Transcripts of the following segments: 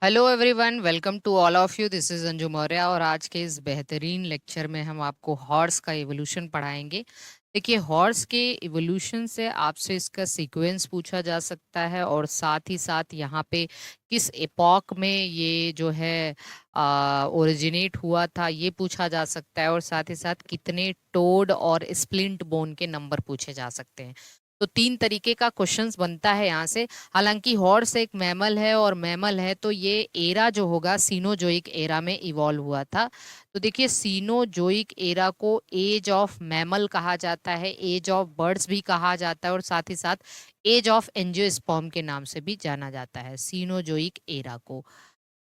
Hello everyone, welcome to all of you. This is Anju Maurya और आज के इस बेहतरीन लेक्चर में हम आपको हॉर्स का इवोल्यूशन पढ़ाएंगे। देखिए, हॉर्स के इवोल्यूशन से आपसे इसका सीक्वेंस पूछा जा सकता है और साथ ही साथ यहाँ पे किस एपॉक में ये जो है ओरिजिनेट हुआ था ये पूछा जा सकता है और साथ ही साथ कितने टोड और स्प्लिंट बोन के नंबर पूछे जा सकते हैं। तो तीन तरीके का क्वेश्चंस बनता है यहाँ से। हालांकि हॉर्स एक मैमल है और मैमल है तो ये एरा जो होगा सीनोजोइक एरा में इवॉल्व हुआ था। तो देखिए, सीनोजोइक एरा को एज ऑफ मैमल कहा जाता है, एज ऑफ बर्ड्स भी कहा जाता है और साथ ही साथ एज ऑफ एंजियोस्पर्म के नाम से भी जाना जाता है सीनोजोइक एरा को।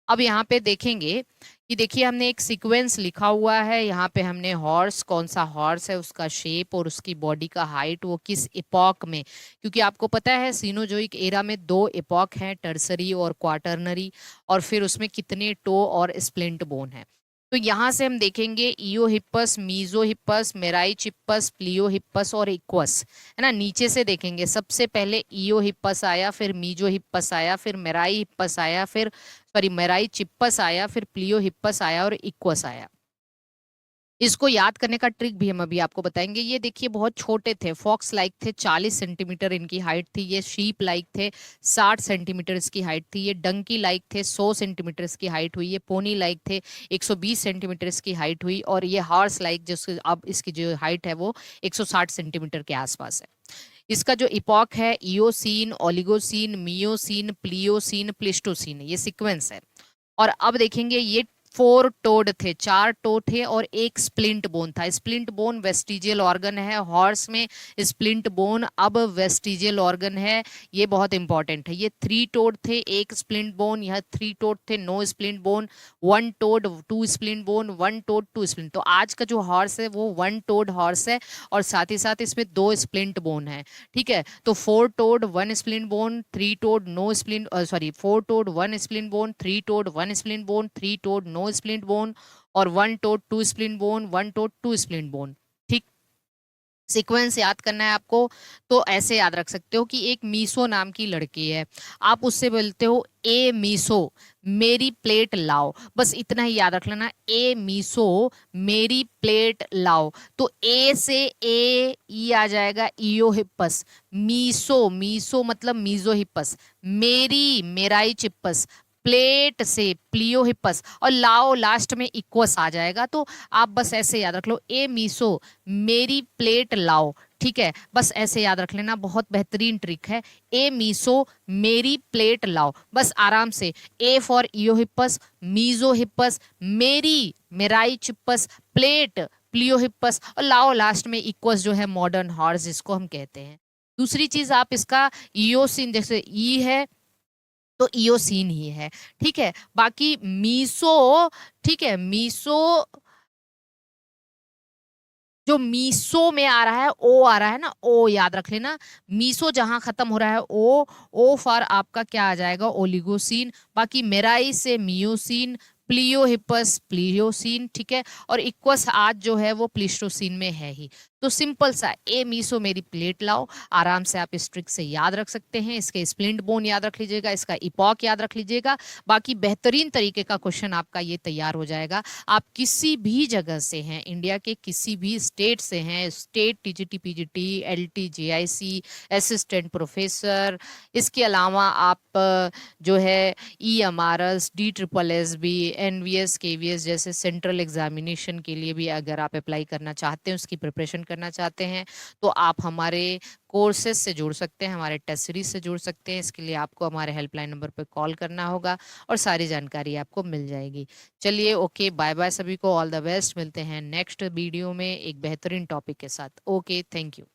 अब यहाँ पे देखेंगे कि देखिए, हमने एक सीक्वेंस लिखा हुआ है। यहाँ पे हमने हॉर्स, कौन सा हॉर्स है, उसका शेप और उसकी बॉडी का हाइट, वो किस इपॉक में, क्योंकि आपको पता है सीनोजोइक एरा में दो इपॉक हैं, टर्सरी और क्वाटरनरी, और फिर उसमें कितने टो और स्प्लिंट बोन है। तो यहाँ से हम देखेंगे ईओहिप्पस, मीजोहिप्पस, मेराइचिप्पस, प्लियोहिप्पस और इक्वस, है ना। नीचे से देखेंगे, सबसे पहले ईओहिप्पस आया, फिर मीजोहिप्पस आया, फिर मेराइहिप्पस आया, फिर सॉरी मेराइचिप्पस आया, फिर प्लियोहिप्पस आया और इक्वस आया। इसको याद करने का ट्रिक भी हम अभी आपको बताएंगे। ये देखिए, बहुत छोटे थे, फॉक्स लाइक थे, 40 सेंटीमीटर इनकी हाइट थी। ये शीप लाइक थे, 60 सेंटीमीटर इसकी हाइट थी। ये डंकी लाइक थे, 100 सेंटीमीटर इसकी हाइट हुई। ये पोनी लाइक थे, 120 सेंटीमीटर इसकी हाइट हुई। और ये हॉर्स लाइक, जिसकी अब इसकी जो हाइट है वो 160 सेंटीमीटर के आसपास है। इसका जो इपॉक है, Eocene, Oligocene, Miocene, Pliocene, Pleistocene, ये सीक्वेंस है। और अब देखेंगे, ये 4 टोड थे, 4 टो थे और एक स्प्लिंट बोन था। स्प्लिंट बोन वेस्टिजियल ऑर्गन है हॉर्स में। स्प्लिंट बोन अब वेस्टिजियल ऑर्गन है, ये बहुत इंपॉर्टेंट है। ये 3 टोड थे, एक स्प्लिंट बोन, यह 3 टोड थे, no splint bone, 1 toed, 2 splint bone, 1 toed, 2 splint. तो आज का जो हॉर्स है वो 1 टोड हॉर्स है और साथ ही साथ इसमें 2 स्प्लिंट बोन है। ठीक है, तो 4 toed 1 splint bone, 3 toed no splint, sorry 4 toed 1 splint bone, 3 toed 1 splint bone, 3 toed no splint bone और 1 toed 2 splint bone, 1 toed 2 splint bone. ठीक, सीक्वेंस याद करना है आपको। तो ऐसे याद रख सकते हो कि एक मीसो नाम की लड़की है, आप उससे बोलते हो ए मीसो मेरी प्लेट लाओ। बस इतना ही याद रख लेना, ए मीसो मेरी प्लेट लाओ। तो ए से ए ई आ जाएगा ईओहिप्पस। मीसो, मीसो मतलब मीजोहिप्पस। मेरी, मेराई चिप्पस। प्लेट से प्लियोहिप्पस और लाओ लास्ट में इक्वस आ जाएगा। तो आप बस ऐसे याद रख लो, ए मीसो मेरी प्लेट लाओ। ठीक है, बस ऐसे याद रख लेना, बहुत बेहतरीन ट्रिक है। ए मीसो मेरी प्लेट लाओ, बस आराम से। ए फॉर इयोहिप्पस, मीजोहिप्पस, मेरी, मेराई चिप्पस, प्लेट, प्लियोहिप्पस और लाओ लास्ट में इक्वस, जो है मॉडर्न हॉर्स जिसको हम कहते हैं। दूसरी चीज, आप इसका इयोसिन, जैसे ई है तो इयोसीन ही है। ठीक है, बाकी मीसो, ठीक है, मीसो जो मीसो में आ रहा है, ओ आ रहा है ना, ओ याद रख लेना। मीसो जहां खत्म हो रहा है, ओ फॉर आपका क्या आ जाएगा, ओलिगोसीन। बाकी मेराई से मियोसीन, प्लियोहिप्पस प्लियोसीन। ठीक है, और इक्वस आज जो है वो प्लिस्टोसीन में है ही। तो सिंपल सा, ए मीसो मेरी प्लेट लाओ, आराम से आप इस ट्रिक से याद रख सकते हैं। इसके स्प्लिंट बोन याद रख लीजिएगा, इसका इपॉक याद रख लीजिएगा। बाकी बेहतरीन तरीके का क्वेश्चन आपका ये तैयार हो जाएगा। आप किसी भी जगह से हैं, इंडिया के किसी भी स्टेट से हैं, state TGT PGT, LT JIC, assistant professor, इसके अलावा आप जो है EMRS, D triple S B, NVS, KVS जैसे सेंट्रल एग्जामिनेशन के लिए भी अगर आप अप्लाई करना चाहते हैं, उसकी प्रिपरेशन करना चाहते हैं, तो आप हमारे कोर्सेज से जुड़ सकते हैं, हमारे टेस्ट सीरीज से जुड़ सकते हैं। इसके लिए आपको हमारे हेल्पलाइन नंबर पर कॉल करना होगा और सारी जानकारी आपको मिल जाएगी। चलिए, ओके, बाय बाय, सभी को ऑल द बेस्ट। मिलते हैं नेक्स्ट वीडियो में एक बेहतरीन टॉपिक के साथ। Okay, thank you.